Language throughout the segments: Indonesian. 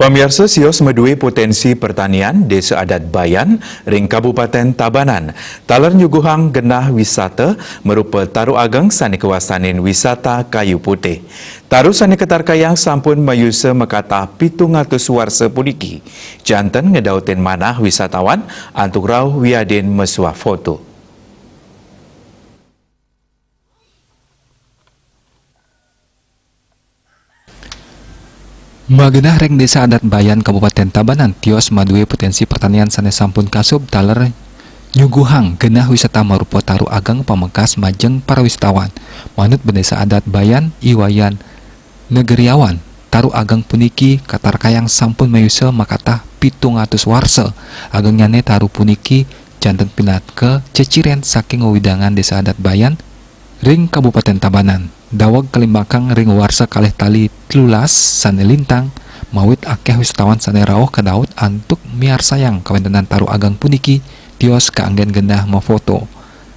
Pemirsa sios medue potensi pertanian Desa Adat Bayan, ring Kabupaten Tabanan. Talar nyuguhang genah wisata merupa taru ageng sani kawasanin wisata kayu putih. Taru sani ketarkayang sampun mayusa makata 700 warsa puniki. Jantan ngedautin manah wisatawan antuk rau wiadin mesua foto. Magenah reng Desa Adat Bayan Kabupaten Tabanan tios madue potensi pertanian sanes sampun kasub taler nyuguhang genah wisata marupa taru ageng pamengkas majeng para wisatawan. Manut Desa Adat Bayan Iwayan Negeriawan taru ageng puniki katarkayang sampun mayusa makatah 700 warsa. Agengnyane taru puniki janten pinat ke ceciren saking wewidangan Desa Adat Bayan ring Kabupaten Tabanan. Dawag kalimbakang ring warsa kalih tali 13 sane lintang mawit akeh wisatawan sane rawuh ka daud antuk miar sayang kawentenan taru ageng puniki tios kaanggen genah mafoto.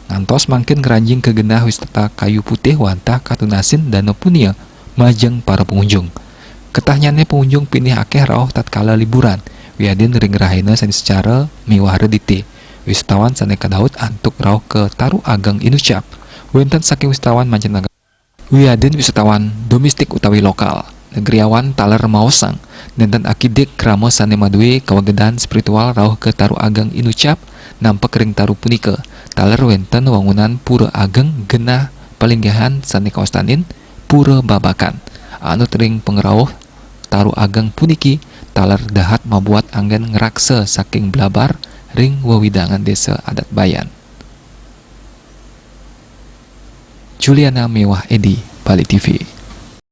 Ngantos mangkin ngeranjing ke genah wisata kayu putih wantah katunasin Danau Punia majeng para pengunjung. Ketahnyane pengunjung pinih akeh rawuh tatkala liburan. Wiadin ring rahina sane secara mewah redite. Wisatawan sane ka daud antuk rawuh ke taru ageng Inucap. Wenten saking wisatawan mancanegara wiadin wisatawan domestik utawi lokal. Negeriawan taler maosang nenten akidik krama sane madue kawagedan spiritual rawuh ke taru ageng Inucap nampek ring taru punika. Taler wenten wangunan pura ageng genah palinggihan sane kawastanin pura babakan. Anut ring pengrawuh taru ageng puniki taler dahat mabuat anggen ngeraksa saking blabar ring wewidangan Desa Adat Bayan. Juliana Mewah Edi, Bali TV.